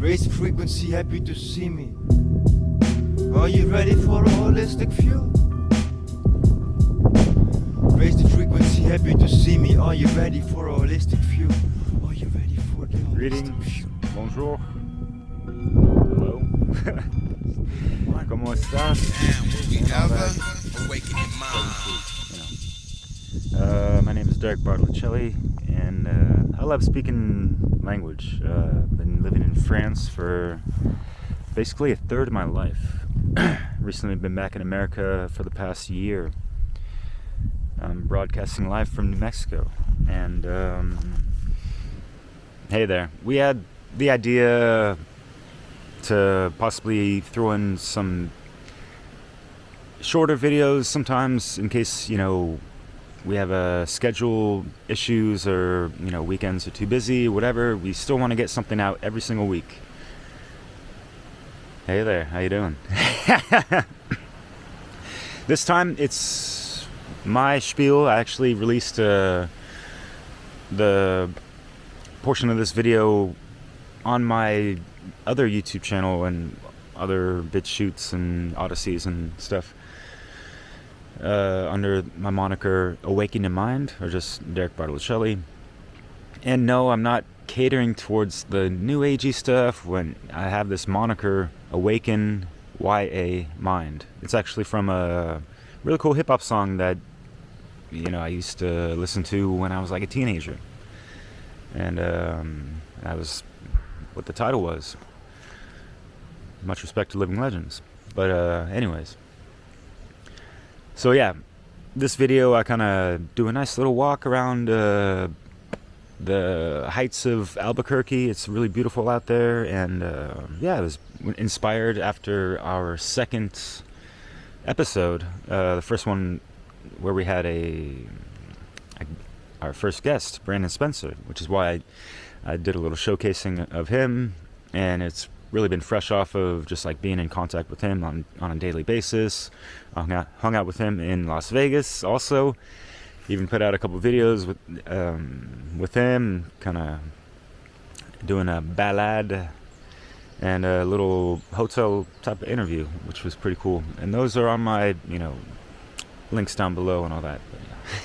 Raise the frequency, happy to see me. Are you ready for a holistic view? Raise the frequency, happy to see me. Are you ready for a holistic view? Are you ready for the holistic Greetings, view? bonjour, hello, ¿cómo estás? My name is Derek Bartolacelli, and I love speaking language. Been living in France for basically a third of my life. Recently been back in America for the past year. I'm broadcasting live from New Mexico, and hey there. We had the idea to possibly throw in some shorter videos sometimes in case, we have schedule issues or, weekends are too busy, whatever. We still want to get something out every single week. Hey there, how you doing? This time it's my spiel. I actually released the portion of this video on my other YouTube channel and other bit shoots and odysseys and stuff under my moniker Awaken Your Mind, or just Derek Bartolacelli. And no, I'm not catering towards the new agey stuff when I have this moniker Awaken YA Mind. It's actually from a really cool hip-hop song that I used to listen to when I was like a teenager. And that was what the title was. Much respect to living legends. But anyways. So yeah, this video I kind of do a nice little walk around the heights of Albuquerque. It's really beautiful out there, and it was inspired after our second episode, the first one where we had our first guest, Brandon Spencer, which is why I did a little showcasing of him, and it's really been fresh off of just like being in contact with him on a daily basis. I hung out with him in Las Vegas also. Even put out a couple videos with him, kind of doing a balade and a little hotel type of interview, which was pretty cool. And those are on my, links down below and all that.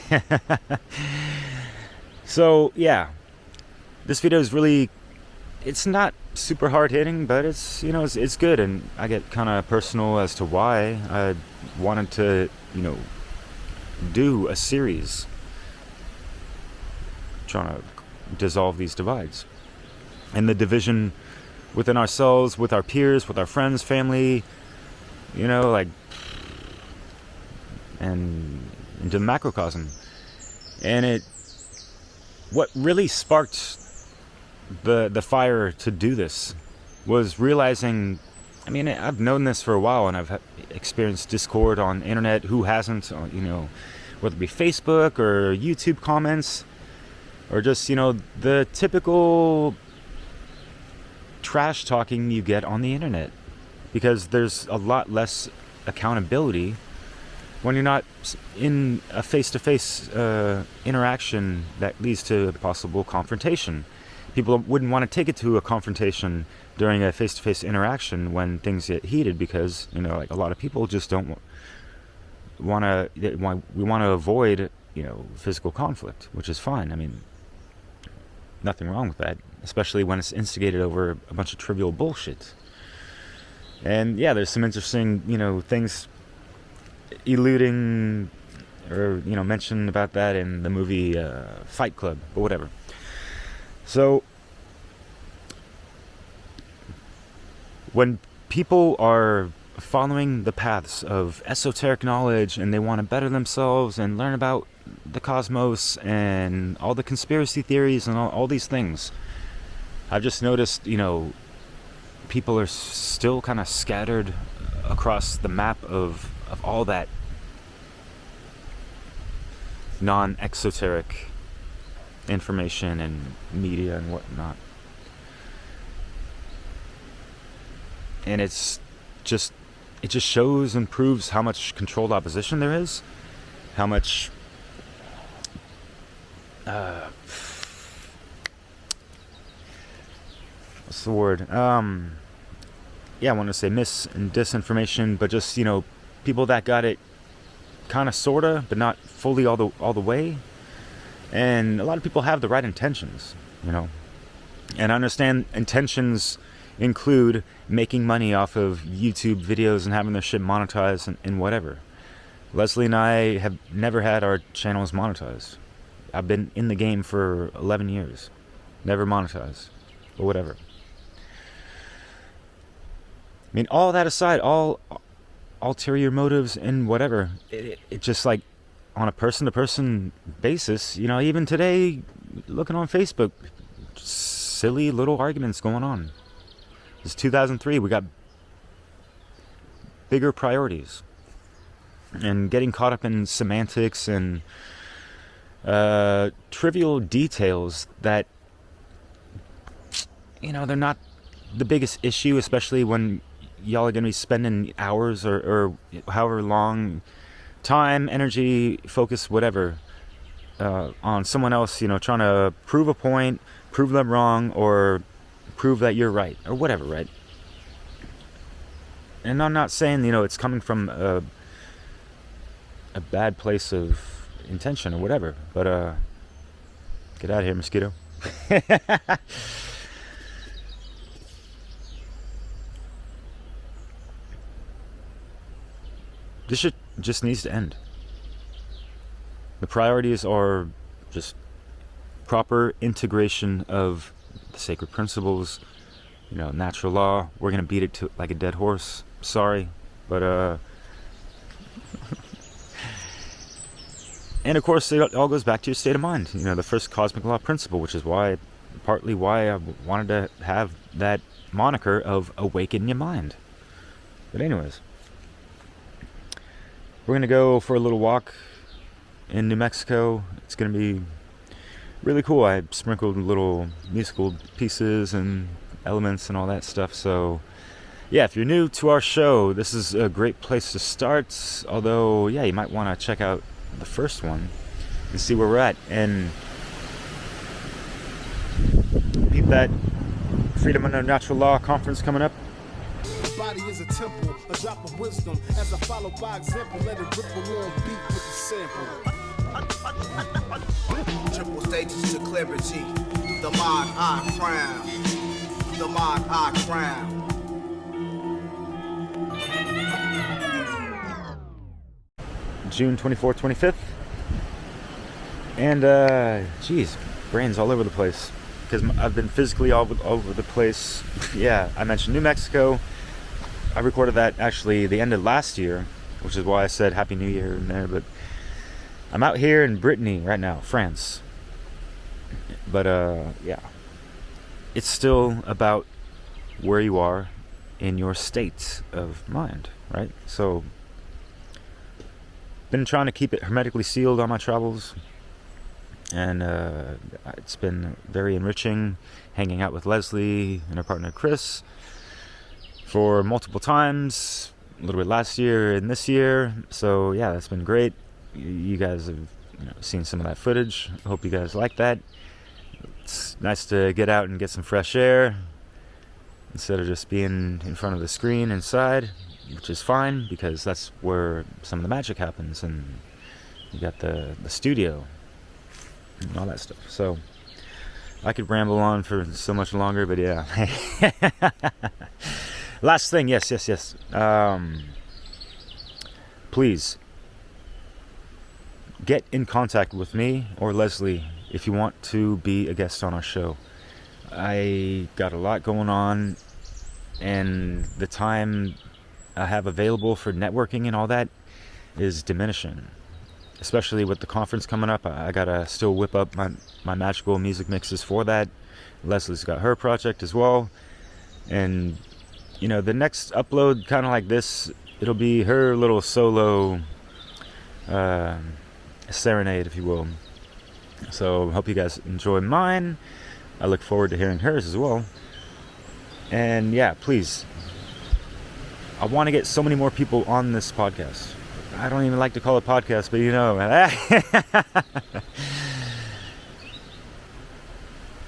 But, yeah. So yeah, this video is really, it's not super hard hitting, but it's it's good, and I get kind of personal as to why I wanted to do a series trying to dissolve these divides and the division within ourselves, with our peers, with our friends, family, and into macrocosm. And what really sparked the fire to do this was realizing, I've known this for a while, and I've experienced Discord on the internet. Who hasn't? Whether it be Facebook or YouTube comments, or just the typical trash talking you get on the internet, because there's a lot less accountability when you're not in a face-to-face interaction that leads to a possible confrontation. People wouldn't want to take it to a confrontation during a face-to-face interaction when things get heated, because a lot of people just don't want to. We want to avoid physical conflict, which is fine. Nothing wrong with that, especially when it's instigated over a bunch of trivial bullshit. And yeah, there's some interesting things eluding or mentioned about that in the movie Fight Club, but whatever. So when people are following the paths of esoteric knowledge and they want to better themselves and learn about the cosmos and all the conspiracy theories and all these things, I've just noticed, people are still kind of scattered across the map of all that non-exoteric information and media and whatnot. And it just shows and proves how much controlled opposition there is, how much what's the word? Yeah, I want to say mis and disinformation, but just, people that got it kind of, sorta, but not fully all the way. And a lot of people have the right intentions, And I understand intentions include making money off of YouTube videos and having their shit monetized and whatever. Leslie and I have never had our channels monetized. I've been in the game for 11 years. Never monetized. But whatever. I mean, all that aside, all ulterior motives and whatever, it just like, on a person-to-person basis, even today, looking on Facebook, silly little arguments going on. It's 2003, we got bigger priorities. And getting caught up in semantics and trivial details that, they're not the biggest issue, especially when y'all are going to be spending hours or however long, time, energy, focus, whatever, on someone else, trying to prove a point, prove them wrong, or prove that you're right, or whatever, right? And I'm not saying, it's coming from a bad place of intention or whatever, but get out of here, mosquito. This shit just needs to end. The priorities are just proper integration of the sacred principles, natural law. We're gonna beat it to like a dead horse. Sorry, but and of course it all goes back to your state of mind. The first cosmic law principle, which is partly why I wanted to have that moniker of awaken your mind. But anyways, we're gonna go for a little walk in New Mexico. It's gonna be really cool. I sprinkled little musical pieces and elements and all that stuff. So yeah, if you're new to our show, this is a great place to start. Although, yeah, you might want to check out the first one and see where we're at. And keep that Freedom Under Natural Law conference coming up. Body is a temple, a drop of wisdom. As I follow by example, let it ripple on beat with the sample. Triple stages to clarity. The mind I crown. The mind I crown. June 24th, 25th. And, geez, brains all over the place. Because I've been physically all over the place. Yeah, I mentioned New Mexico. I recorded that actually the end of last year, which is why I said Happy New Year in there. But I'm out here in Brittany right now, France. But, yeah. It's still about where you are in your state of mind, right? So, been trying to keep it hermetically sealed on my travels. And it's been very enriching hanging out with Leslie and her partner Chris for multiple times, a little bit last year and this year. So yeah, that's been great. You guys have seen some of that footage. I hope you guys like that. It's nice to get out and get some fresh air instead of just being in front of the screen inside, which is fine because that's where some of the magic happens, and you got the studio and all that stuff. So I could ramble on for so much longer, but yeah. Last thing, yes. Please get in contact with me or Leslie if you want to be a guest on our show. I got a lot going on, and the time I have available for networking and all that is diminishing. Especially with the conference coming up, I gotta still whip up my magical music mixes for that. Leslie's got her project as well. And, the next upload, kind of like this, it'll be her little solo serenade, if you will. So, hope you guys enjoy mine. I look forward to hearing hers as well. And yeah, please. I want to get so many more people on this podcast. I don't even like to call it podcast, but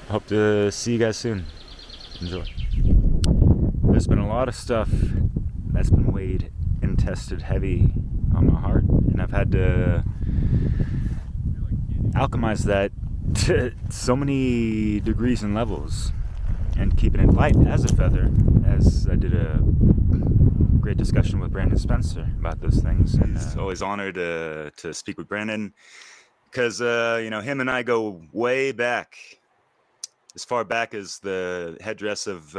Hope to see you guys soon. Enjoy. There's been a lot of stuff that's been weighed and tested heavy on my heart, and I've had to alchemize that to so many degrees and levels, and keeping it light as a feather, as I did a great discussion with Brandon Spencer about those things. And it's always honored to speak with Brandon, because him and I go way back, as far back as the headdress of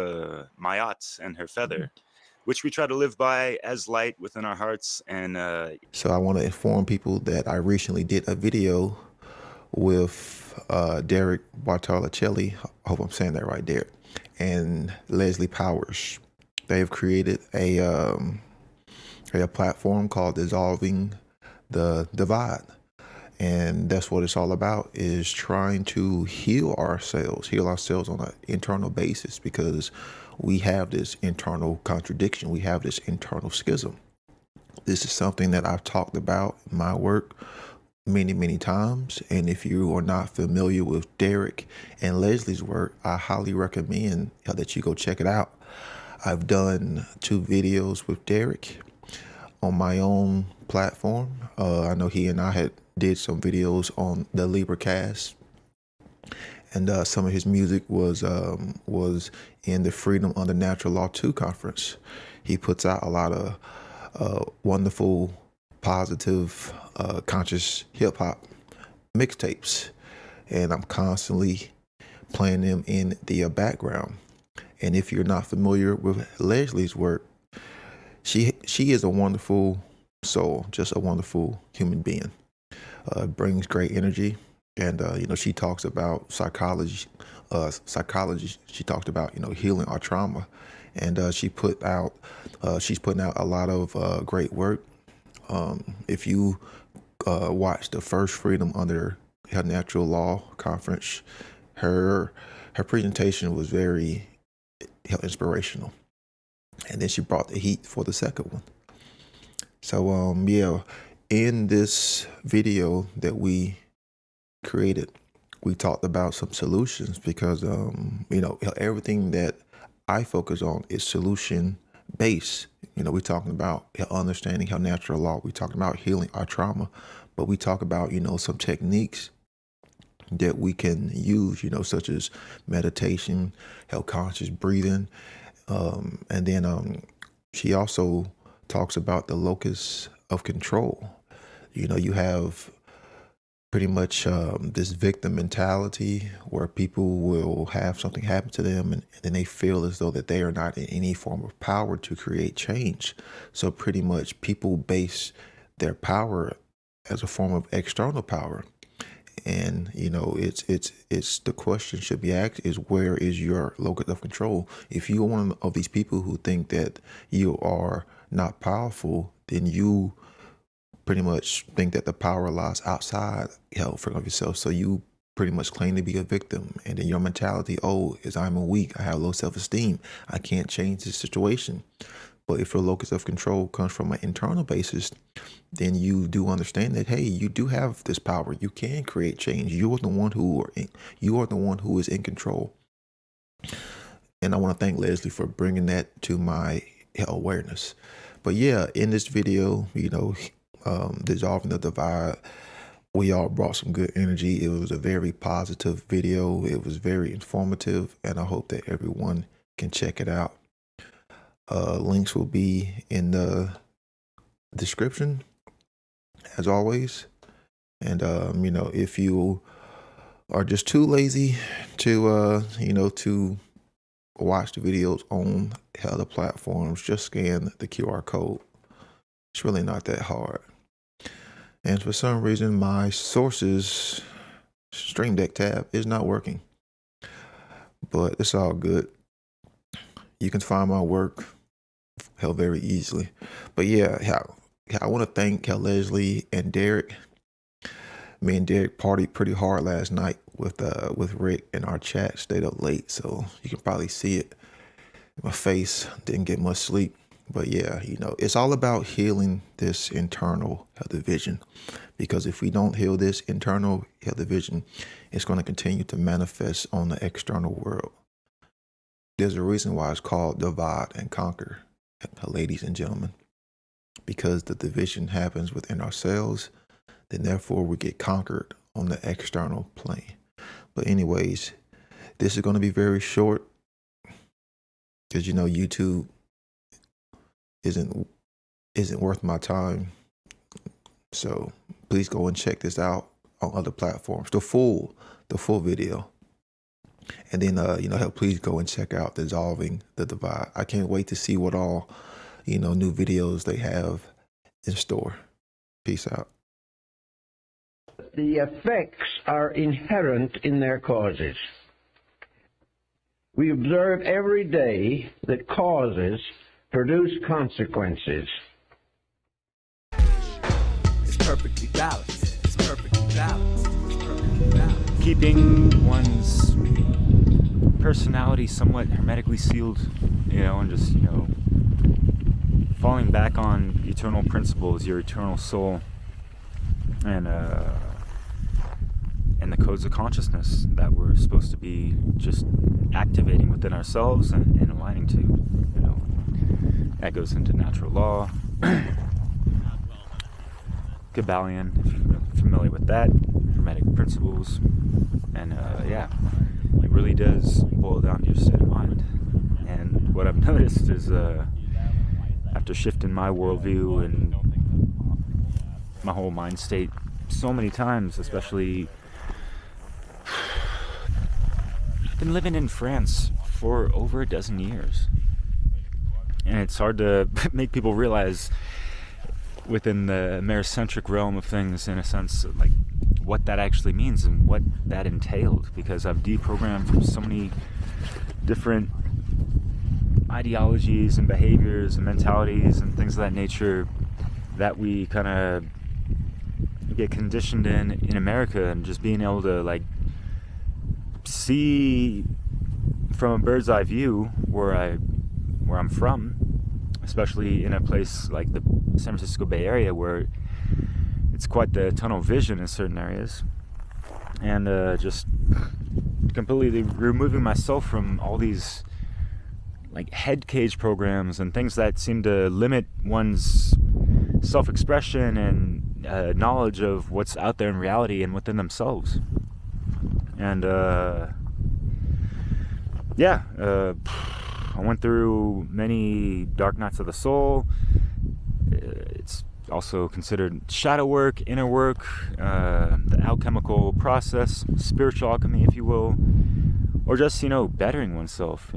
Mayat and her feather, which we try to live by as light within our hearts. And So I want to inform people that I recently did a video with Derek Bartolacelli. I hope I'm saying that right, Derek, and Leslie Powers. They've created a platform called Dissolving the Divide. And that's what it's all about, is trying to heal ourselves on an internal basis, because we have this internal contradiction. We have this internal schism. This is something that I've talked about in my work many, many times. And if you are not familiar with Derek and Leslie's work, I highly recommend that you go check it out. I've done 2 videos with Derek on my own platform. I know he and I did some videos on the LibraCast, and some of his music was in the Freedom Under Natural Law 2 conference. He puts out a lot of wonderful, positive, conscious hip hop mixtapes, and I'm constantly playing them in the background. And if you're not familiar with Leslie's work, she is a wonderful soul, just a wonderful human being. Brings great energy, and she talks about psychology. She talked about healing our trauma, and she's putting out a lot of great work. If you watch the first Freedom Under Natural Law conference, her presentation was very inspirational, and then she brought the heat for the second one. So in this video that we created, we talked about some solutions, because everything that I focus on is solution based. We're talking about understanding how natural law, we talking about healing our trauma, but we talk about some techniques that we can use, such as meditation, conscious breathing, and then she also talks about the locus of control. You have pretty much this victim mentality, where people will have something happen to them, and then they feel as though that they are not in any form of power to create change. So pretty much people base their power as a form of external power. And it's the question should be asked is, where is your locus of control? If you're one of these people who think that you are not powerful, then you pretty much think that the power lies outside of yourself. So you pretty much claim to be a victim, and then your mentality, is I'm weak, I have low self-esteem, I can't change this situation. But if your locus of control comes from an internal basis, then you do understand that, hey, you do have this power. You can create change. You are the one who is in control. And I want to thank Leslie for bringing that to my awareness. But yeah, in this video, Dissolving the Divide, we all brought some good energy. It was a very positive video. It was very informative, and I hope that everyone can check it out. Links will be in the description, as always. And if you are just too lazy to to watch the videos on other platforms, just scan the QR code. It's really not that hard. And for some reason, my sources Stream Deck tab is not working, but it's all good. You can find my work very easily. But yeah, I want to thank Leslie and Derek. Me and Derek partied pretty hard last night with Rick, and our chat stayed up late, so you can probably see it. My face didn't get much sleep. But yeah, it's all about healing this internal division, because if we don't heal this internal division, it's going to continue to manifest on the external world. There's a reason why it's called divide and conquer, ladies and gentlemen, because the division happens within ourselves, then therefore we get conquered on the external plane. But anyways, this is going to be very short because, you know, YouTube isn't worth my time. So please go and check this out on other platforms, the full video. And then, please go and check out Dissolving the Divide. I can't wait to see what all, new videos they have in store. Peace out. The effects are inherent in their causes. We observe every day that causes produce consequences. It's perfectly balanced. It's perfectly balanced. It's perfectly balanced. Keeping one's personality somewhat hermetically sealed, and just, falling back on eternal principles, your eternal soul, and the codes of consciousness that we're supposed to be just activating within ourselves and aligning to, That goes into natural law, Kabbalion, if you're familiar with that, hermetic principles, and it really does boil down to your state of mind. And what I've noticed is after shifting my worldview and my whole mind state so many times, especially I've been living in France for over a dozen years, and it's hard to make people realize within the Americentric realm of things, in a sense, like what that actually means and what that entailed, because I've deprogrammed from so many different ideologies and behaviors and mentalities and things of that nature that we kind of get conditioned in America, and just being able to see from a bird's eye view where I'm from, especially in a place like the San Francisco Bay Area, where it's quite the tunnel vision in certain areas, and just completely removing myself from all these head cage programs and things that seem to limit one's self-expression and knowledge of what's out there in reality and within themselves. And I went through many dark nights of the soul. It's also considered shadow work, inner work, the alchemical process, spiritual alchemy, if you will, or just, bettering oneself,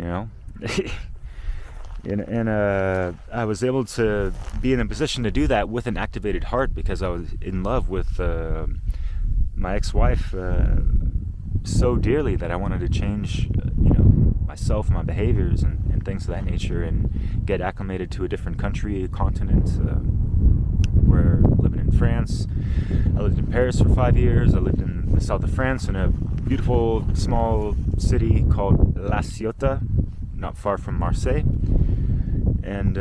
And I was able to be in a position to do that with an activated heart, because I was in love with my ex-wife so dearly that I wanted to change, myself, my behaviors, and things of that nature, and get acclimated to a different country, continent. We're living in France. I lived in Paris for 5 years. I lived in the south of France in a beautiful small city called La Ciotat, not far from Marseille. And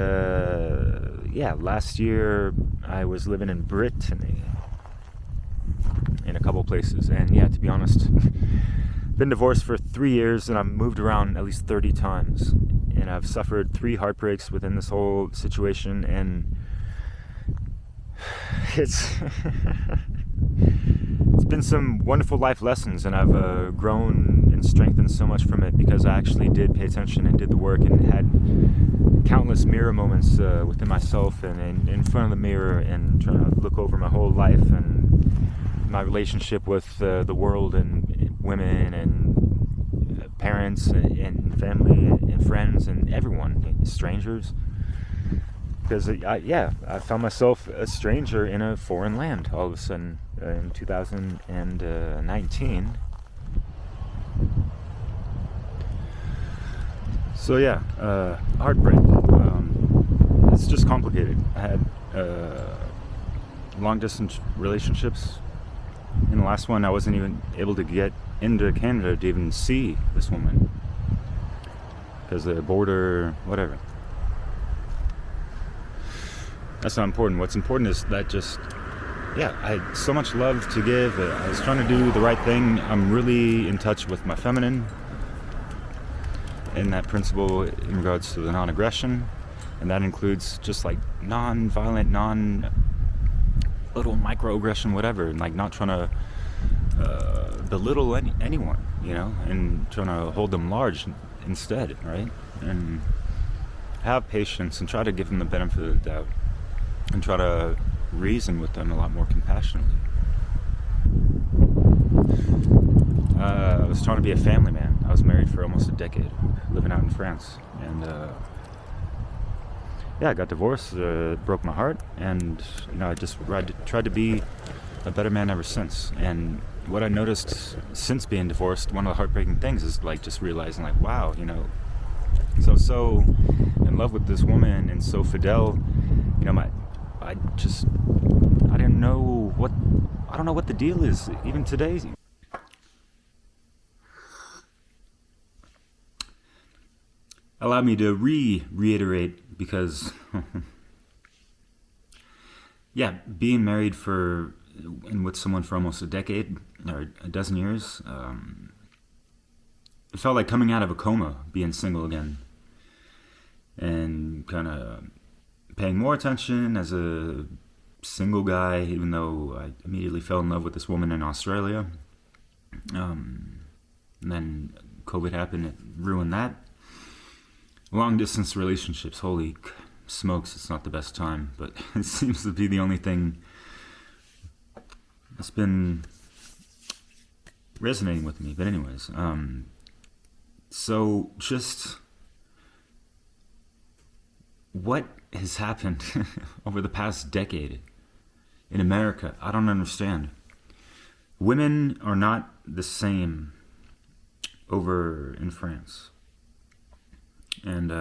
last year I was living in Brittany in a couple places. And to be honest, been divorced for 3 years, and I've moved around at least 30 times. And I've suffered 3 heartbreaks within this whole situation, and it's been some wonderful life lessons, and I've grown and strengthened so much from it, because I actually did pay attention and did the work, and had countless mirror moments within myself and in front of the mirror, and trying to look over my whole life and my relationship with the world and women and parents and family and friends and everyone, strangers. Because I found myself a stranger in a foreign land all of a sudden in 2019. So heartbreak. It's just complicated. I had long distance relationships. In the last one, I wasn't even able to get into Canada to even see this woman, because the border, whatever. That's not important. What's important is that I had so much love to give. I was trying to do the right thing. I'm really in touch with my feminine. in that principle in regards to the non-aggression, and that includes just like non-violent, little microaggression, whatever, and like not trying to belittle anyone, you know, and trying to hold them large instead, right? And have patience and try to give them the benefit of the doubt and try to reason with them a lot more compassionately. I was trying to be a family man. I was married for almost a decade, living out in France, and I got divorced, broke my heart, and I just tried to be a better man ever since. And what I noticed since being divorced, one of the heartbreaking things is like just realizing like, wow, so in love with this woman and so fidel, I don't know what the deal is even today. Allow me to reiterate, because being married and with someone for almost a decade or a dozen years, it felt like coming out of a coma, being single again, and kind of paying more attention as a single guy, even though I immediately fell in love with this woman in Australia. And then COVID happened, it ruined that. Long distance relationships, holy smokes, it's not the best time, but it seems to be the only thing that's been resonating with me. But anyways, so just what has happened over the past decade in America, I don't understand. Women are not the same over in France. And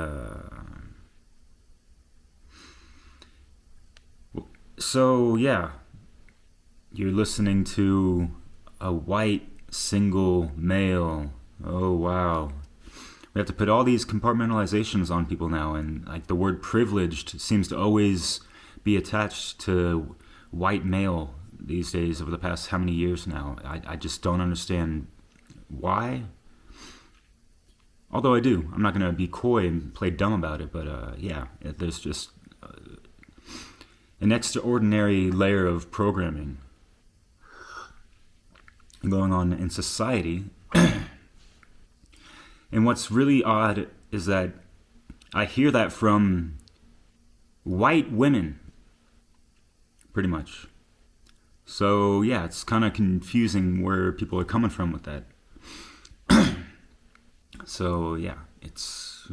you're listening to a white single male. Oh wow, we have to put all these compartmentalizations on people now, and like the word privileged seems to always be attached to white male these days over the past how many years now. I just don't understand why. Although I do. I'm not going to be coy and play dumb about it, but there's just an extraordinary layer of programming going on in society. And what's really odd is that I hear that from white women, pretty much. So yeah, it's kind of confusing where people are coming from with that. So yeah, it's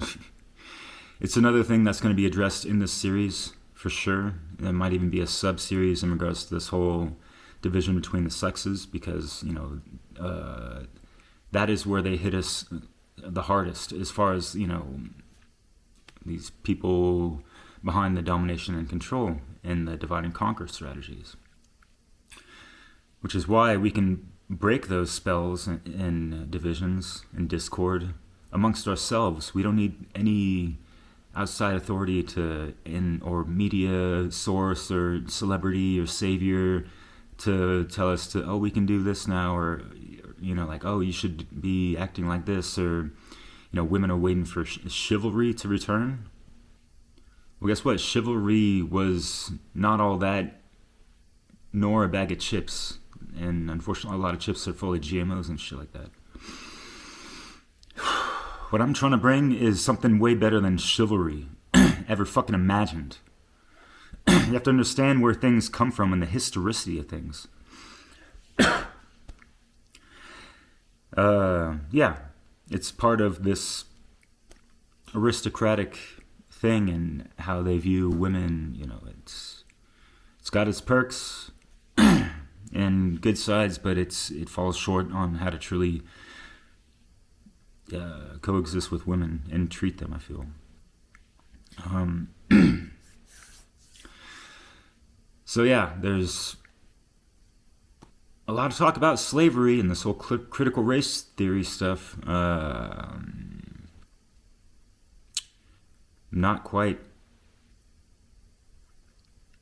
another thing that's going to be addressed in this series for sure. There might even be a sub-series in regards to this whole division between the sexes, because that is where they hit us the hardest, as far as these people behind the domination and control and the divide and conquer strategies. Which is why we can break those spells and divisions and discord amongst ourselves. We don't need any outside authority or media source or celebrity or savior to tell us we can do this now, or you should be acting like this, or women are waiting for chivalry to return. Well, guess what? Chivalry was not all that, nor a bag of chips. And unfortunately, a lot of chips are full of GMOs and shit like that. What I'm trying to bring is something way better than chivalry ever fucking imagined. You have to understand where things come from and the historicity of things. It's part of this aristocratic thing and how they view women. It's got its perks and good sides, but it falls short on how to truly coexist with women and treat them, I feel. So there's a lot of talk about slavery and this whole critical race theory stuff. Not quite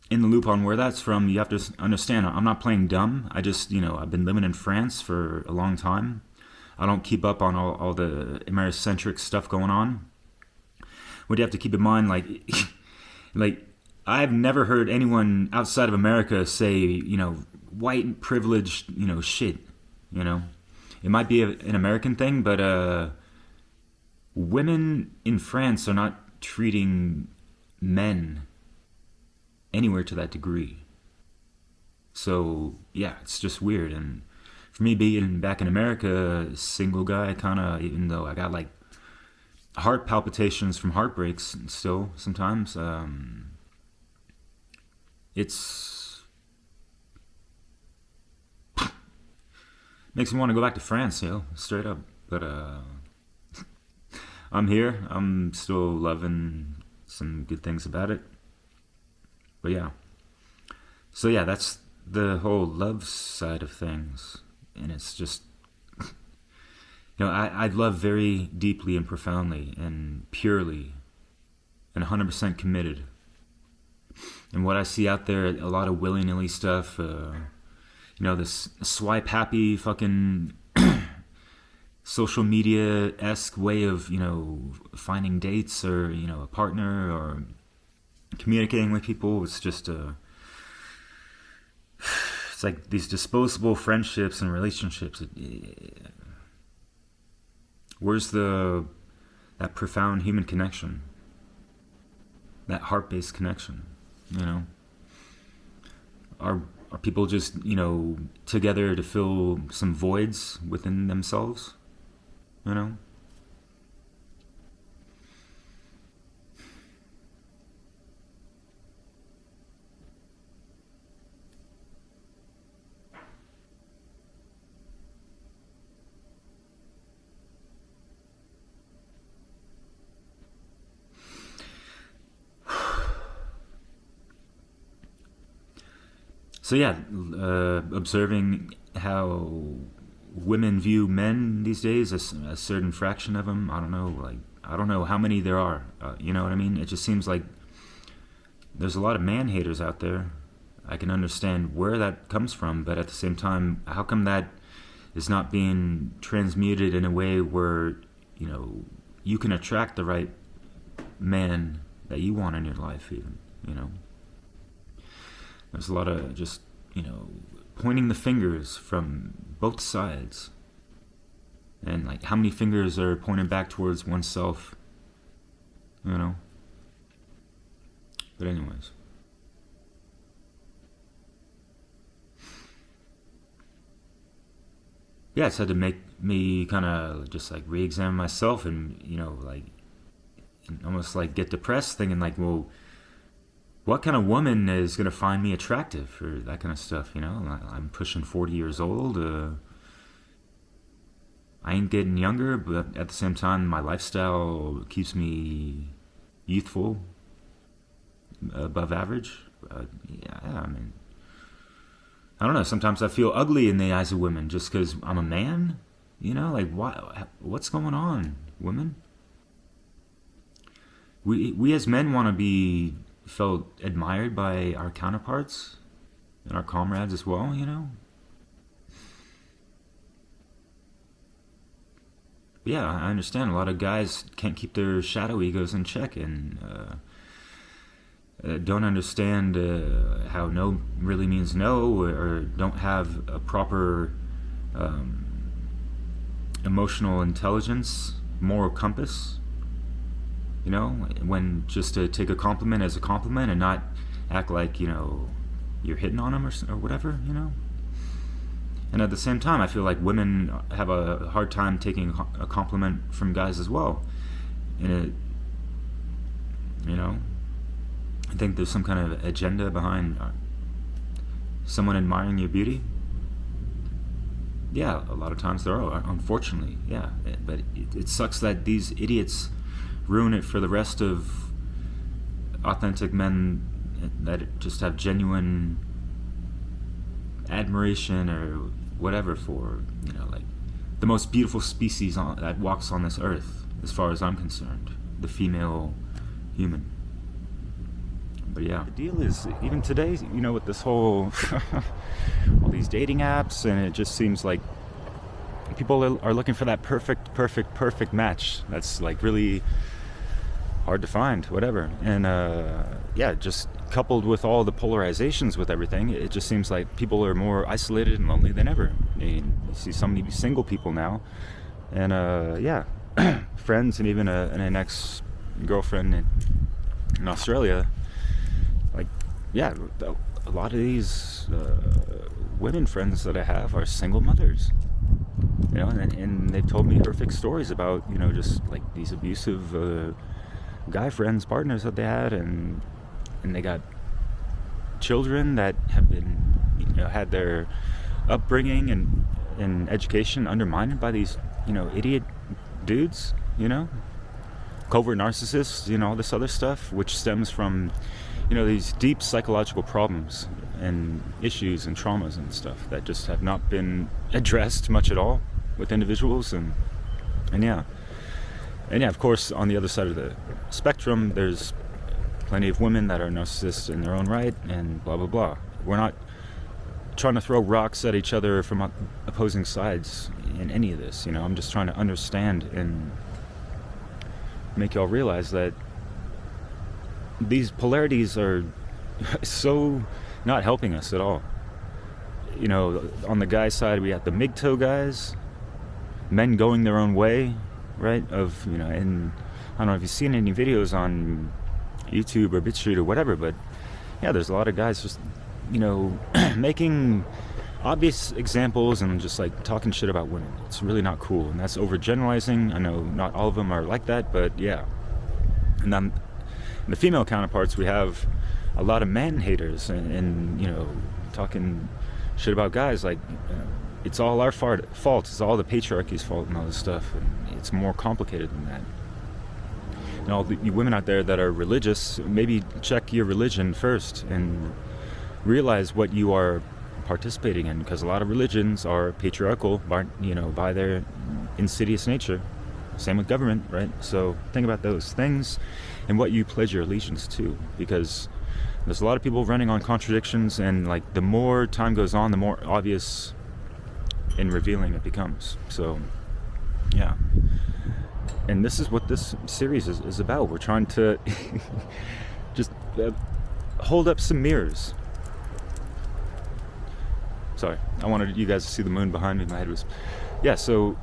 in the loop on where that's from. You have to understand, I'm not playing dumb. I just, I've been living in France for a long time. I don't keep up on all the Americentric stuff going on. What you have to keep in mind, like, like, I've never heard anyone outside of America say, you know, white and privileged, you know, shit, you know. It might be an American thing, but women in France are not treating men anywhere to that degree. So, yeah, it's just weird. And for me, being back in America, single guy, kind of, even though I got, like, heart palpitations from heartbreaks still sometimes, it's... makes me want to go back to France, you know, straight up. But, I'm here. I'm still loving some good things about it. But yeah. So yeah, that's the whole love side of things. And it's just, you know, I love very deeply and profoundly and purely and 100% committed. And what I see out there, a lot of willy-nilly stuff, you know, this swipe happy fucking social media-esque way of, you know, finding dates or, you know, a partner or communicating with people. It's just it's like these disposable friendships and relationships. Where's that profound human connection? That heart-based connection, you know? Are people just, you know, together to fill some voids within themselves? You know? So yeah, observing how women view men these days, a certain fraction of them, I don't know how many there are, you know what I mean? It just seems like there's a lot of man haters out there. I can understand where that comes from, but at the same time, how come that is not being transmuted in a way where, you know, you can attract the right man that you want in your life even, you know? There's a lot of just, you know, pointing the fingers from both sides. And, like, how many fingers are pointed back towards oneself, you know? But anyways. Yeah, it's had to make me kind of just, like, re-examine myself and, you know, like, almost, like, get depressed thinking, like, well, what kind of woman is going to find me attractive or that kind of stuff, you know? I'm pushing 40 years old. I ain't getting younger, but at the same time, my lifestyle keeps me youthful, above average. Yeah, I mean, I don't know. Sometimes I feel ugly in the eyes of women just because I'm a man. You know, like, what's going on, women? We as men want to be felt admired by our counterparts and our comrades as well, you know? But yeah, I understand a lot of guys can't keep their shadow egos in check and don't understand how no really means no, or don't have a proper emotional intelligence, moral compass. You know, when just to take a compliment as a compliment and not act like, you know, you're hitting on them or whatever, you know? And at the same time, I feel like women have a hard time taking a compliment from guys as well. And it, you know, I think there's some kind of agenda behind someone admiring your beauty. Yeah, a lot of times there are, unfortunately, yeah. But it sucks that these idiots ruin it for the rest of authentic men that just have genuine admiration or whatever for, you know, like the most beautiful species that walks on this earth, as far as I'm concerned, the female human. But yeah, the deal is, even today, you know, with this whole all these dating apps, and it just seems like people are looking for that perfect match that's like really hard to find, whatever. And yeah, just coupled with all the polarizations with everything, it just seems like people are more isolated and lonely than ever. I mean, you see so many single people now, and yeah, friends, and even an ex-girlfriend in Australia. Like, yeah, a lot of these women friends that I have are single mothers, you know, and they've told me horrific stories about, you know, just like these abusive guy friends, partners that they had, and they got children that have been, you know, had their upbringing and education undermined by these, you know, idiot dudes, you know, covert narcissists, you know, all this other stuff, which stems from, you know, these deep psychological problems and issues and traumas and stuff that just have not been addressed much at all with individuals. And yeah, of course, on the other side of the spectrum, there's plenty of women that are narcissists in their own right, and blah blah blah. We're not trying to throw rocks at each other from opposing sides in any of this, you know. I'm just trying to understand and make y'all realize that these polarities are so not helping us at all. You know, on the guy side, we got the MGTOW guys, men going their own way, right? Of, you know, and I don't know if you've seen any videos on YouTube or BitStreet or whatever, but yeah, there's a lot of guys just, you know, making obvious examples and just like talking shit about women. It's really not cool, and that's overgeneralizing. I know not all of them are like that, but yeah. And then the female counterparts, we have a lot of man haters and you know, talking shit about guys like, it's all our fault, it's all the patriarchy's fault and all this stuff, and it's more complicated than that. And all the women out there that are religious, maybe check your religion first and realize what you are participating in, because a lot of religions are patriarchal, you know, by their insidious nature. Same with government, right? So think about those things and what you pledge your allegiance to, because there's a lot of people running on contradictions, and like the more time goes on, the more obvious and revealing it becomes. So yeah, and this is what this series is about. We're trying to just hold up some mirrors. Sorry, I wanted you guys to see the moon behind me. My head was, yeah, so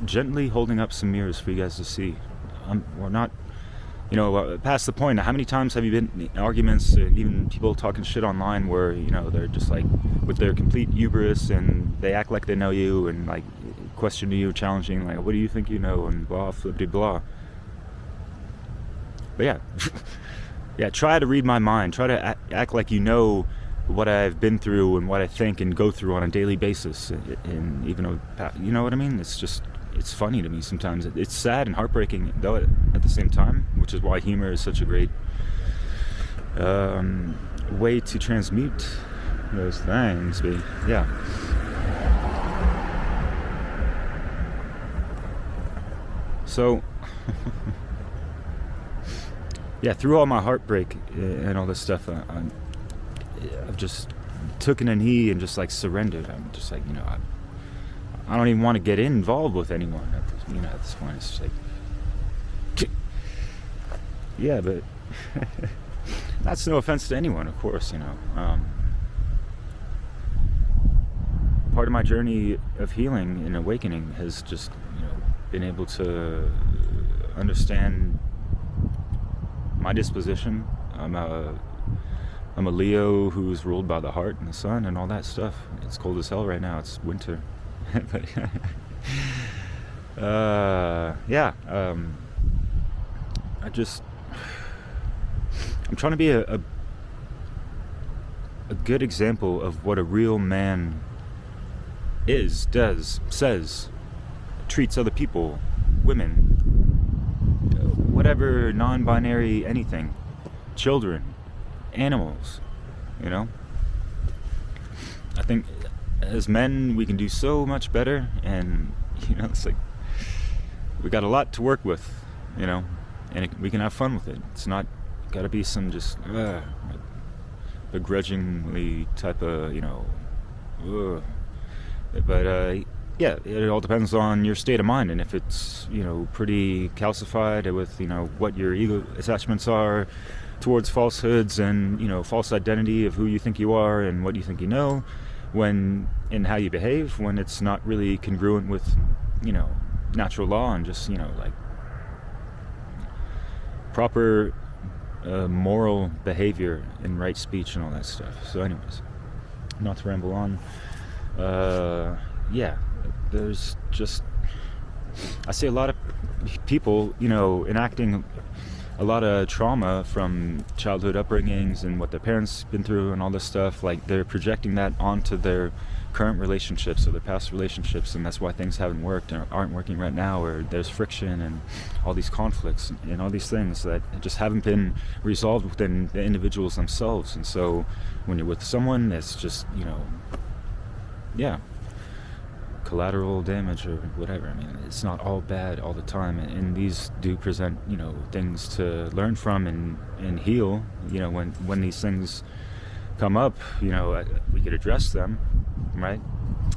gently holding up some mirrors for you guys to see. We're not, you know, past the point. How many times have you been in arguments, even people talking shit online, where, you know, they're just like with their complete hubris and they act like they know you and like question you, challenging, like, what do you think you know, and blah, blah, blah. But yeah, yeah, try to read my mind. Try to act like you know what I've been through and what I think and go through on a daily basis. And even though, you know what I mean? It's just, it's funny to me sometimes. It's sad and heartbreaking, though, at the same time, which is why humor is such a great way to transmute those things. But yeah. So, yeah, through all my heartbreak and all this stuff, I've just taken a knee and just like surrendered. I'm just like, you know, I don't even want to get involved with anyone at this, you know, at this point. It's just like, yeah, but that's no offense to anyone, of course, you know. Part of my journey of healing and awakening has just, you know, been able to understand my disposition. I'm a Leo who's ruled by the heart and the sun and all that stuff. It's cold as hell right now. It's winter. But yeah, I'm trying to be a good example of what a real man is, does, says, treats other people, women, whatever, non-binary, anything, children, animals, you know. I think as men we can do so much better, and you know, it's like we got a lot to work with, you know, and we can have fun with it. It's not got to be some just begrudgingly type of, you know, but yeah, it all depends on your state of mind, and if it's, pretty calcified with, what your ego attachments are towards falsehoods and, false identity of who you think you are and what you think you know, and how you behave, when it's not really congruent with, natural law and just, like proper moral behavior and right speech and all that stuff. So anyways, not to ramble on, there's just, I see a lot of people, enacting a lot of trauma from childhood upbringings and what their parents been through and all this stuff. Like, they're projecting that onto their current relationships or their past relationships, and that's why things haven't worked or aren't working right now, or there's friction and all these conflicts and all these things that just haven't been resolved within the individuals themselves. And so when you're with someone that's just, collateral damage or whatever, I mean, it's not all bad all the time, and these do present, things to learn from and heal, when these things come up, we could address them, right?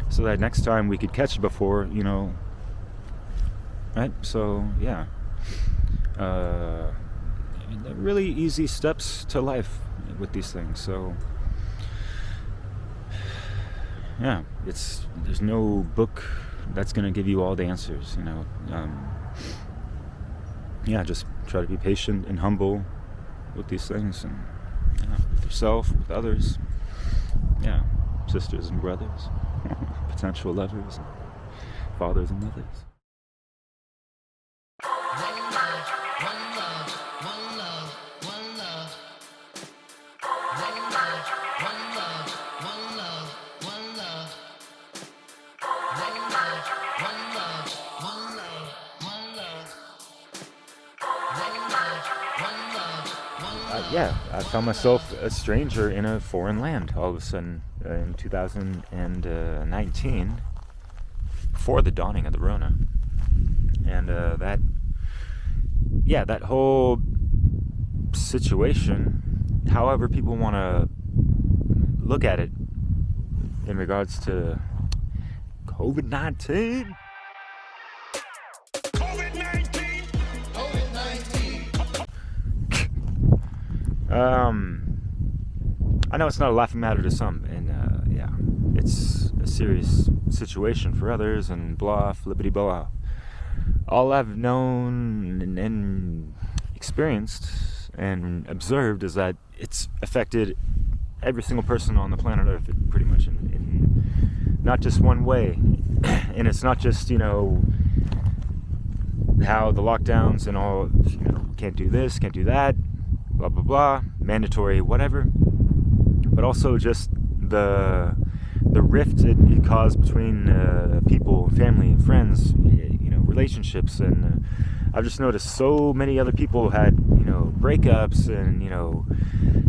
So that next time we could catch it before, right? So, yeah. Really easy steps to life with these things. So, yeah, there's no book that's going to give you all the answers, just try to be patient and humble with these things, and with yourself, with others, sisters and brothers, potential lovers, fathers and mothers. I found myself a stranger in a foreign land all of a sudden in 2019, before the dawning of the Rona. And that whole situation, however people want to look at it in regards to COVID-19. I know it's not a laughing matter to some, and it's a serious situation for others, and blah, flippity blah. All I've known and experienced and observed is that it's affected every single person on the planet Earth, pretty much, in not just one way. And it's not just, how the lockdowns and all, can't do this, can't do that, blah blah blah, mandatory whatever, but also just the rift it caused between people, family and friends, relationships. And I've just noticed so many other people had breakups and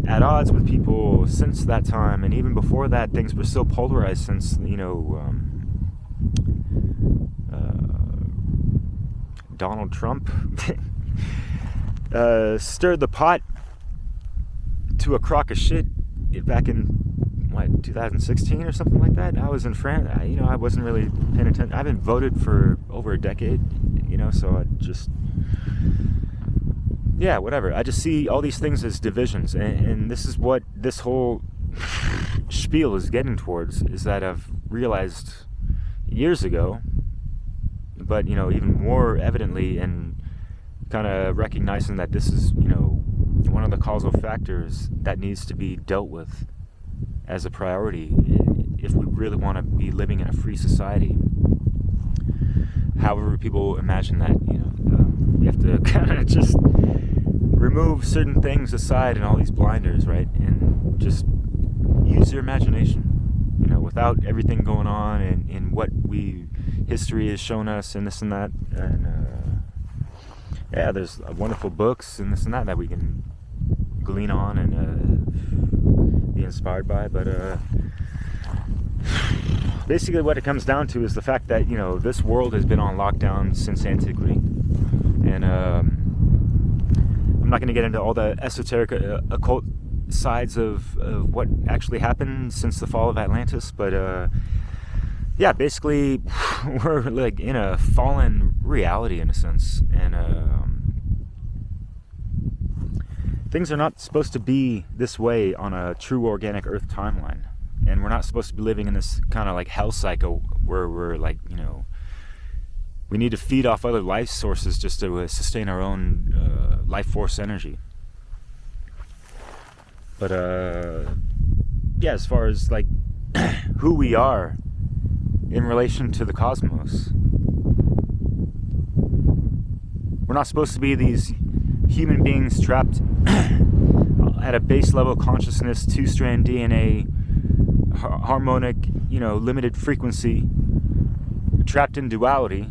at odds with people since that time, and even before that things were so polarized since Donald Trump stirred the pot to a crock of shit back in 2016 or something like that. I was in France. I wasn't really paying attention. I haven't voted for over a decade, so I just, whatever. I just see all these things as divisions, and this is what this whole spiel is getting towards, is that I've realized years ago, but even more evidently, and kind of recognizing that this is one of the causal factors that needs to be dealt with as a priority if we really want to be living in a free society. However people imagine that, we have to kind of just remove certain things aside and all these blinders, right? And just use your imagination, without everything going on and what history has shown us and this and that. And there's wonderful books and this and that we can glean on and be inspired by, but basically what it comes down to is the fact that this world has been on lockdown since antiquity, and I'm not going to get into all the esoteric occult sides of what actually happened since the fall of Atlantis, but yeah, basically, we're like in a fallen reality in a sense, and things are not supposed to be this way on a true organic Earth timeline, and we're not supposed to be living in this kind of like hell cycle where we're like, we need to feed off other life sources just to sustain our own life force energy. But yeah, as far as like who we are in relation to the cosmos, we're not supposed to be these human beings trapped at a base level consciousness, 2-strand DNA, harmonic, limited frequency, trapped in duality,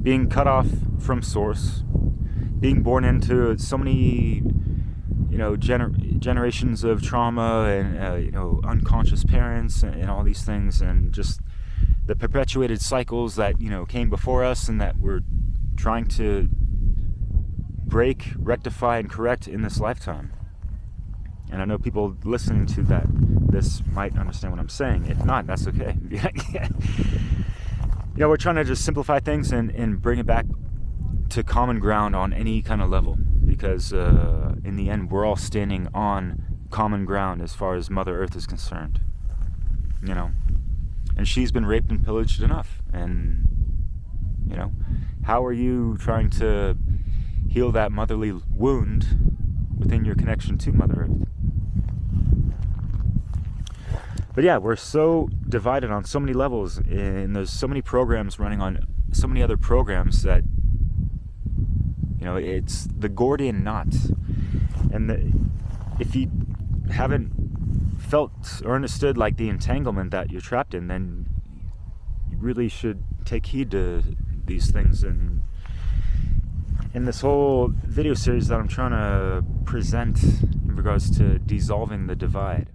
being cut off from source, being born into so many, generations of trauma and, unconscious parents and all these things, and just the perpetuated cycles that, came before us and that we're trying to break, rectify, and correct in this lifetime. And I know people listening to this might understand what I'm saying. If not, that's okay. We're trying to just simplify things and bring it back to common ground on any kind of level, because in the end, we're all standing on common ground as far as Mother Earth is concerned. And she's been raped and pillaged enough. And, how are you trying to heal that motherly wound within your connection to Mother Earth? But yeah, we're so divided on so many levels, and there's so many programs running on so many other programs that, it's the Gordian knot. And if you haven't felt or understood like the entanglement that you're trapped in, then you really should take heed to these things. And in this whole video series that I'm trying to present in regards to dissolving the divide.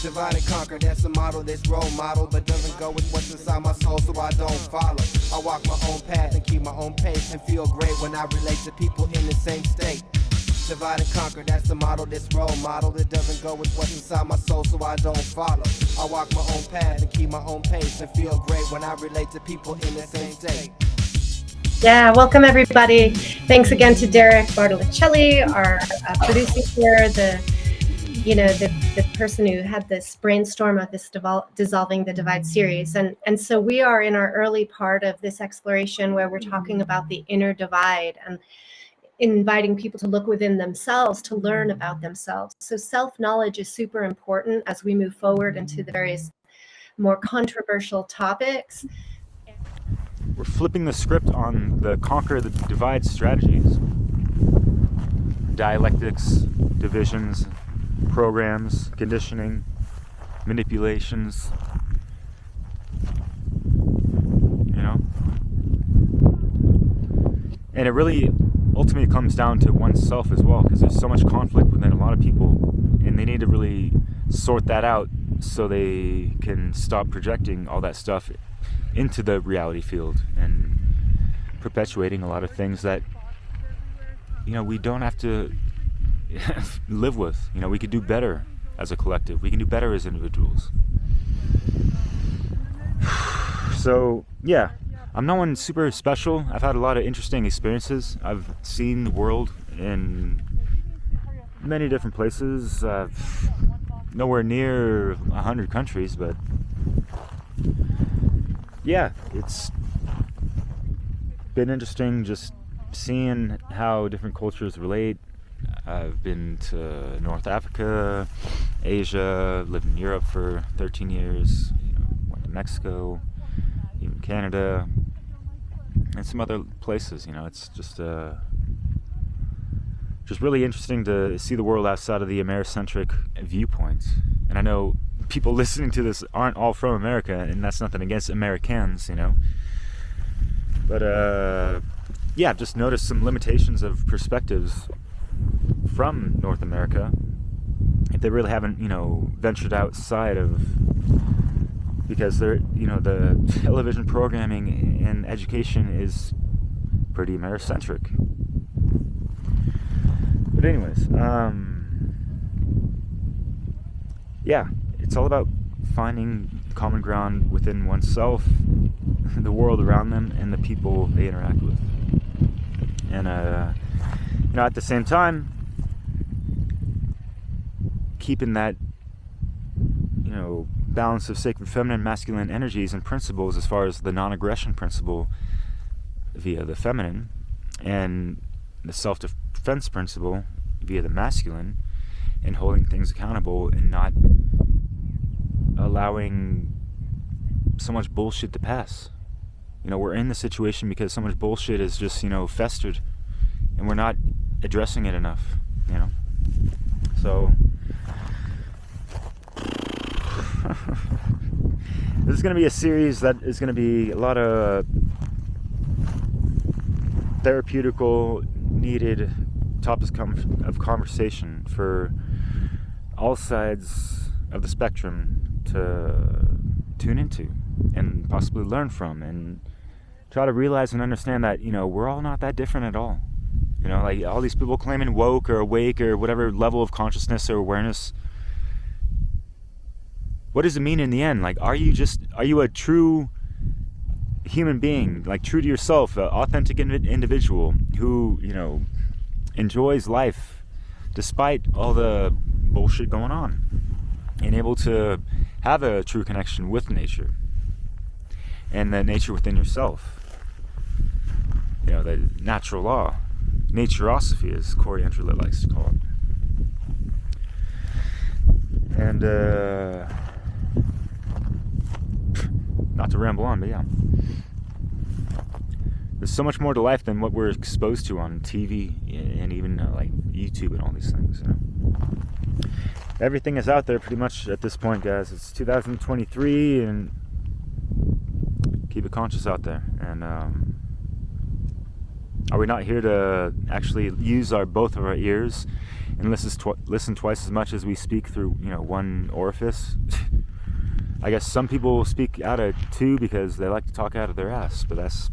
Divide and conquer, that's a model, that's role model, but doesn't go with what's inside my soul, so I don't follow. I walk my own path and keep my own pace and feel great when I relate to people in the same state. Divide and conquer, that's the model, this role model that doesn't go with what's inside my soul, so I don't follow. I walk my own path and keep my own pace and feel great when I relate to people in the same state. Yeah, welcome everybody. Thanks again to Derek Bartolacelli, our producer here, the person who had this brainstorm of this Dissolving the Divide series. And so we are in our early part of this exploration where we're talking about the inner divide and inviting people to look within themselves to learn about themselves. So self-knowledge is super important as we move forward into the various more controversial topics. We're flipping the script on the conquer the divide strategies, dialectics, divisions, programs, conditioning, manipulations, and it really ultimately comes down to oneself as well, because there's so much conflict within a lot of people, and they need to really sort that out so they can stop projecting all that stuff into the reality field and perpetuating a lot of things that we don't have to live with. We could do better as a collective. We can do better as individuals. So yeah, I'm no one super special. I've had a lot of interesting experiences. I've seen the world in many different places. Nowhere near 100 countries, but yeah, it's been interesting just seeing how different cultures relate. I've been to North Africa, Asia, lived in Europe for 13 years, went to Mexico, even Canada, and some other places. It's just really interesting to see the world outside of the Americentric viewpoint. And I know people listening to this aren't all from America, and that's nothing against Americans, But yeah, I've just noticed some limitations of perspectives from North America if they really haven't, ventured outside of, because they're, the television programming and education is pretty Americentric. But anyways, yeah, it's all about finding common ground within oneself, the world around them, and the people they interact with. And at the same time, keeping that balance of sacred feminine, masculine energies and principles, as far as the non-aggression principle via the feminine, and the self-defense principle via the masculine, and holding things accountable and not allowing so much bullshit to pass. We're in the situation because so much bullshit is just, festered, and we're not addressing it enough, So, this is going to be a series that is going to be a lot of therapeutical, needed topics of conversation for all sides of the spectrum to tune into and possibly learn from, and try to realize and understand that, we're all not that different at all. Like all these people claiming woke or awake or whatever level of consciousness or awareness. What does it mean in the end? Like, are you a true human being, like true to yourself, an authentic individual who, enjoys life despite all the bullshit going on, and able to have a true connection with nature and the nature within yourself? The natural law, naturosophy, as Corey Enterlet likes to call it. And not to ramble on, but yeah, there's so much more to life than what we're exposed to on TV and even like YouTube and all these things. Everything is out there pretty much at this point, guys. It's 2023, and keep it conscious out there. And are we not here to actually use both of our ears and listen twice as much as we speak through one orifice? I guess some people speak out of two because they like to talk out of their ass, but that's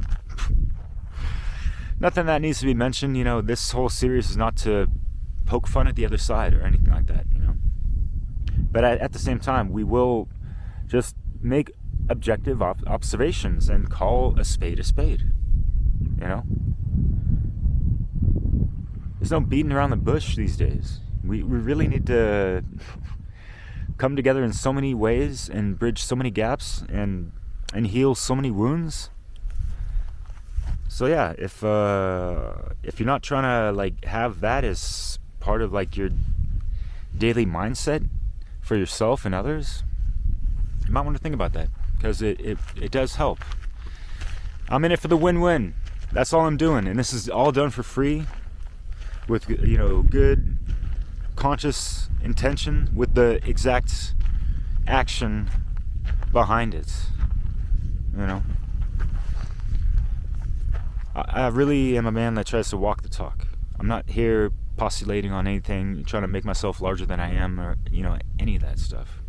nothing that needs to be mentioned. This whole series is not to poke fun at the other side or anything like that, But at the same time, we will just make objective observations and call a spade a spade, There's no beating around the bush these days. We really need to come together in so many ways and bridge so many gaps and heal so many wounds. So yeah, if you're not trying to like have that as part of like your daily mindset for yourself and others, you might want to think about that, because it does help. I'm in it for the win-win. That's all I'm doing, and this is all done for free, with good conscious intention, with the exact action behind it. I really am a man that tries to walk the talk. I'm not here postulating on anything, trying to make myself larger than I am, or any of that stuff.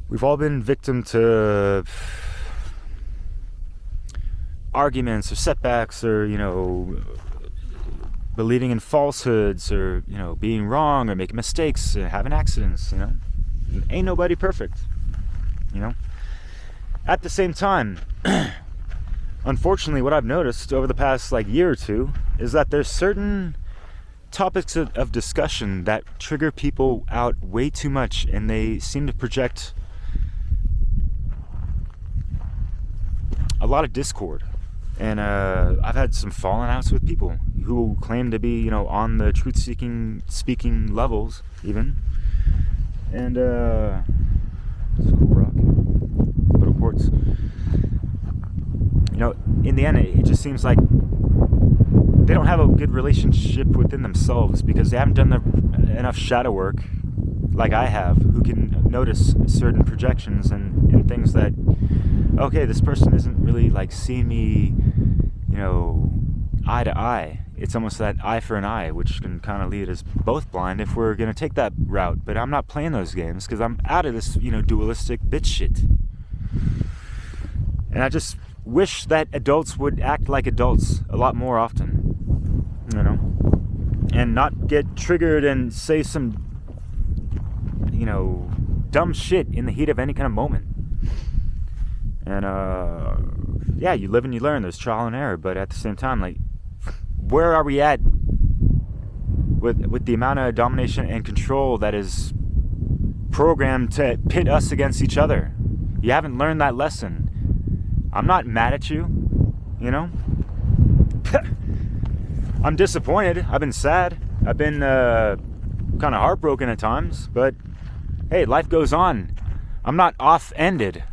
We've all been victim to arguments or setbacks, or believing in falsehoods, or being wrong, or making mistakes, having accidents. Ain't nobody perfect. At the same time, unfortunately, what I've noticed over the past year or two is that there's certain topics of discussion that trigger people out way too much, and they seem to project a lot of discord. And I've had some falling outs with people who claim to be, on the truth-seeking, speaking levels, even. And it's a cool rock, little quartz. In the end, it just seems like they don't have a good relationship within themselves, because they haven't done enough shadow work like I have, who can notice certain projections and things that, okay, this person isn't really seeing me, eye to eye. It's almost that eye for an eye, which can kind of lead us both blind if we're going to take that route. But I'm not playing those games, because I'm out of this, dualistic bitch shit. And I just wish that adults would act like adults a lot more often, and not get triggered and say some dumb shit in the heat of any kind of moment. And yeah, you live and you learn. There's trial and error, but at the same time, like, where are we at with the amount of domination and control that is programmed to pit us against each other? You haven't learned that lesson. I'm not mad at you, I'm disappointed. I've been sad. I've been kind of heartbroken at times, but hey, life goes on. I'm not off-ended.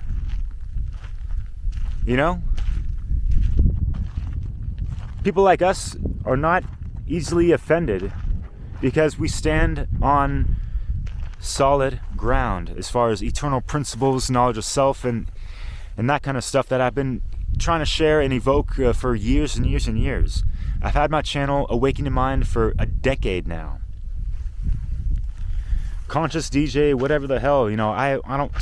People like us are not easily offended because we stand on solid ground as far as eternal principles, knowledge of self, and that kind of stuff that I've been trying to share and evoke for years and years and years. I've had my channel Awakening Mind for a decade now. Conscious DJ, whatever the hell, I don't,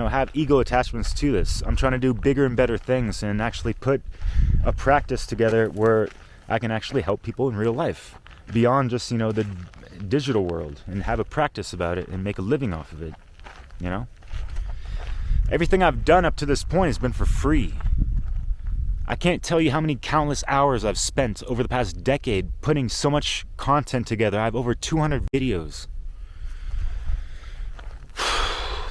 have ego attachments to this. I'm trying to do bigger and better things and actually put a practice together where I can actually help people in real life beyond just, the digital world, and have a practice about it and make a living off of it, Everything I've done up to this point has been for free. I can't tell you how many countless hours I've spent over the past decade putting so much content together. I have over 200 videos.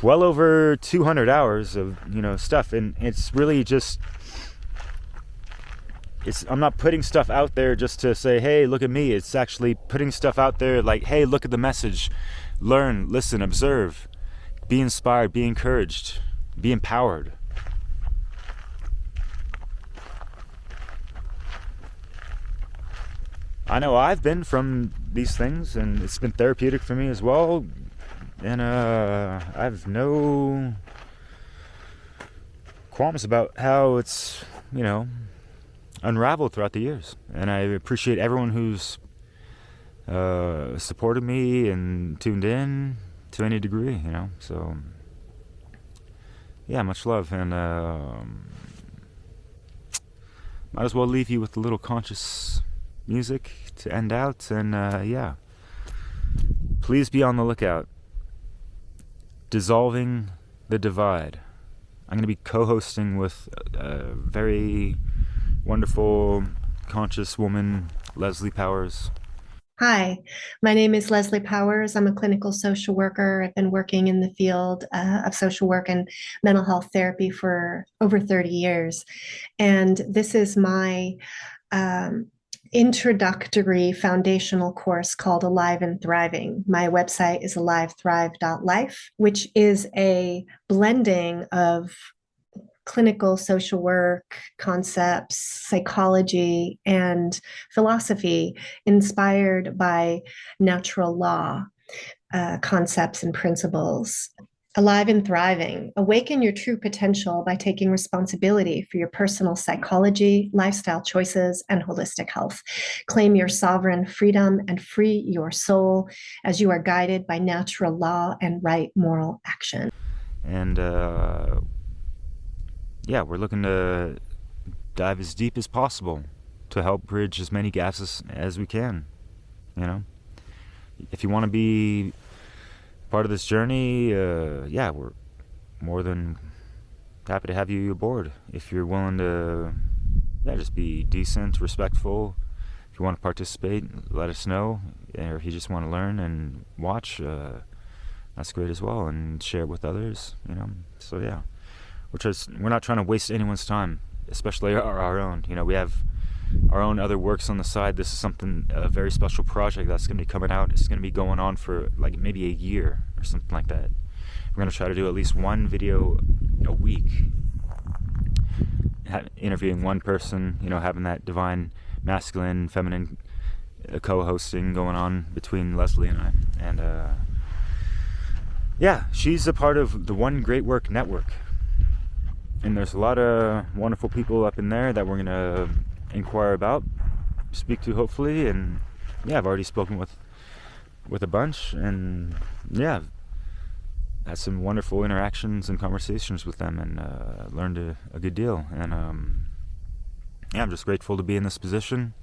Well over 200 hours of, stuff. And it's really just, I'm not putting stuff out there just to say, hey, look at me. It's actually putting stuff out there like, hey, look at the message. Learn, listen, observe. Be inspired, be encouraged, be empowered. I know I've been from these things, and it's been therapeutic for me as well. And I have no qualms about how it's, unraveled throughout the years. And I appreciate everyone who's supported me and tuned in to any degree, So, yeah, much love. And might as well leave you with a little conscious music to end out. And yeah, please be on the lookout. Dissolving the Divide. I'm going to be co-hosting with a very wonderful conscious woman, Leslie Powers. Hi, my name is Leslie Powers. I'm a clinical social worker. I've been working in the field of social work and mental health therapy for over 30 years. And this is my introductory foundational course called Alive and Thriving. My website is alivethrive.life, which is a blending of clinical social work concepts, psychology, and philosophy inspired by natural law concepts and principles. Alive and Thriving. Awaken your true potential by taking responsibility for your personal psychology, lifestyle choices, and holistic health. Claim your sovereign freedom and free your soul as you are guided by natural law and right moral action. And yeah, we're looking to dive as deep as possible to help bridge as many gaps as we can. If you want to be part of this journey, yeah, we're more than happy to have you aboard. If you're willing to, just be decent, respectful. If you want to participate, let us know. Or if you just want to learn and watch, that's great as well, and share it with others. So yeah, we're not trying to waste anyone's time, especially our own. We have our own other works on the side. This is a very special project that's going to be coming out. It's going to be going on for like maybe a year or something like that. We're going to try to do at least one video a week, interviewing one person, having that divine masculine, feminine co-hosting going on between Leslie and I. And yeah, she's a part of the One Great Work Network. And there's a lot of wonderful people up in there that we're going to inquire about, speak to hopefully. And yeah, I've already spoken with a bunch, and yeah, had some wonderful interactions and conversations with them, and learned a good deal. And yeah, I'm just grateful to be in this position.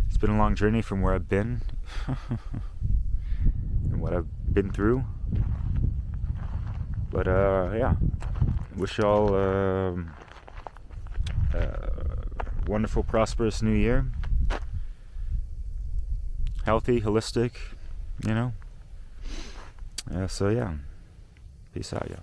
It's been a long journey from where I've been and what I've been through. But yeah, wish y'all wonderful, prosperous new year. Healthy, holistic, you know. So yeah, peace out, y'all.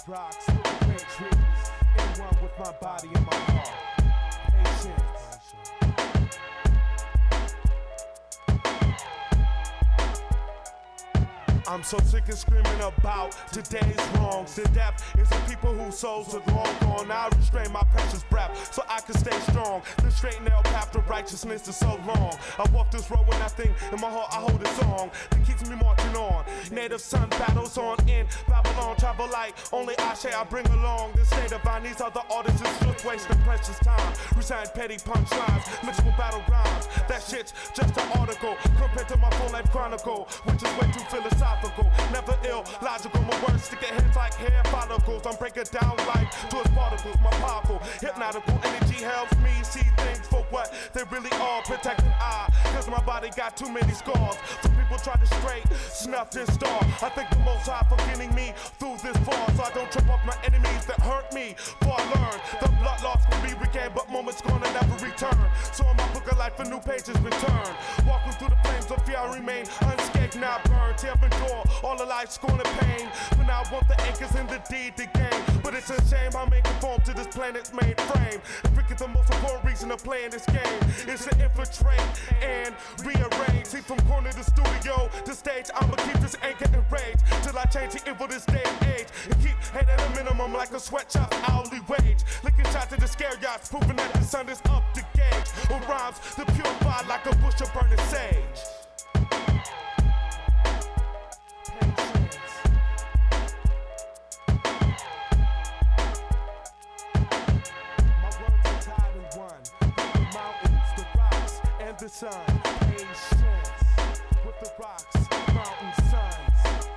Rocks, with the great trees, in one with my body and my heart. Patience. I'm so sick of screaming about today's wrongs. The death is the people whose souls are long gone. I restrain my precious breath so I can stay strong. The straight and narrow path to righteousness is so long. I walk this road with nothing in my heart. I hold a song that keeps me marching on. Native son battles on in Babylon. Travel light, only I bring along. The state of mind, these other artists is just wasting precious time. Recite petty punchlines, mixed with battle rhymes. That shit's just an article compared to my full life chronicle, which is way too philosophical. Never ill, logical, my words stick at heads like hair follicles. I'm breaking down life to its particles. My powerful, hypnotical energy helps me see things for what they really are. Protect an eye, cause my body got too many scars. Some people try to straight, snuff this star. I thank the Most High for getting me through this far, so I don't trip off my enemies that hurt me. For I learned the blood loss can be regained, but moments gonna never return. So in my book of life, a new page has been turned. Walking through the flames of fear, I remain unscathed, now burned. Tear up and door, all the life, scorn and pain. But now I want the anchors in the deed to gain. But it's a shame how men conform to this planet's main frame. And forget the most important reason of playing this game is to infiltrate and rearrange. See, from corner to studio to stage, I'ma keep this anchor enraged till I change the evil this day and age. And keep head at a minimum like a sweatshop hourly wage. Licking shots at the scare yachts, proving that the sun is up to gauge. With rhymes to purify like a bush of burning sage. The sun, patience with the rocks, mountain suns.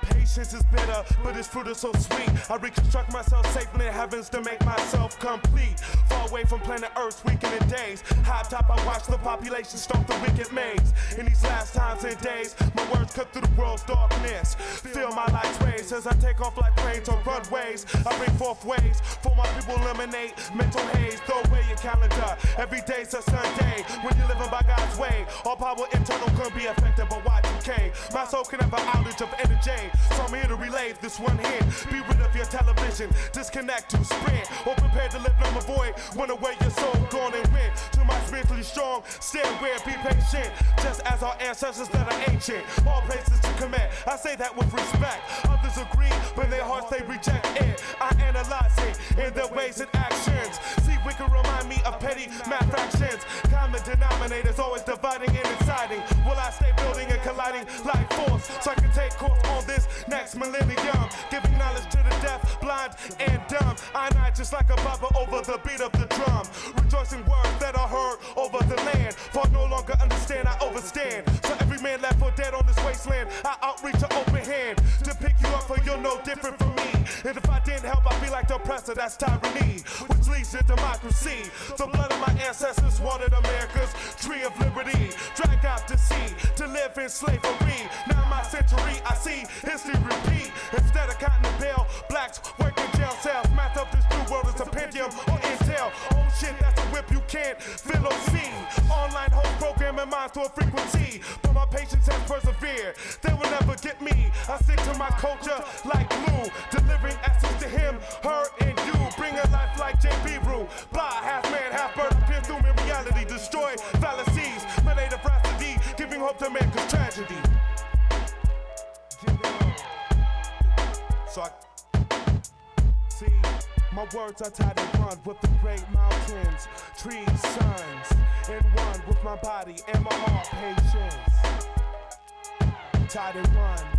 Patience is bitter, but its fruit is so sweet. I reconstruct myself safely in heavens to make myself complete. Far away from planet Earth's weakening days. High top, I watch the population stalk the wicked maze. In these last times and days, my words cut through the world's darkness. Feel my light's rays as I take off like planes on runways. I bring forth ways for my people, eliminate mental haze. Throw away your calendar, every day's a Sunday. When you're living by God's way, all power internal can be affected by Y2K. My soul can have an outage of energy, so I'm here to relay this one hint. Be rid of your television, disconnect to sprint, or prepare to live number void. When away your soul gone and went to my spiritually strong, stay aware, be patient. Just as our ancestors that are ancient, all places to commit. I say that with respect. Others agree, but in their hearts they reject it. I analyze it in their ways and actions. See, we can remind me of petty math fractions. Common denominators always dividing and inciting. Will I stay building and colliding like force, so I can take course on this next millennium, giving knowledge to the deaf, blind, and dumb. I night just like a baba over the beat of the drum, rejoicing words that are heard over the land. For I no longer understand, I overstand. So every man left for dead on this wasteland, I outreach an open hand to pick you up, for you're no different from me. And if I didn't help, I'd be like the oppressor, that's tyranny, which leads to democracy. The blood of my ancestors watered America's tree of liberty, dragged out to sea to live in slavery. Now in my century, I see history repeat. Instead of cotton and bale, blacks work in jail cells. Math of this new world is a Pentium or Intel. Oh shit, that's a whip you can't feel or see. Online whole programming minds to a frequency, but my patience has persevered. They will never get me. I stick to my culture like glue, delivering essence to him, her, and you. Bring a life like J.B. Rule. Blah, half man, half bird. I peer through in reality, destroy fallacies. Malay the veracity, giving hope to man, cause tragedy. So I see, my words are tied and run with the great mountains, trees, suns, and one with my body and my heart, patience. Tied and run.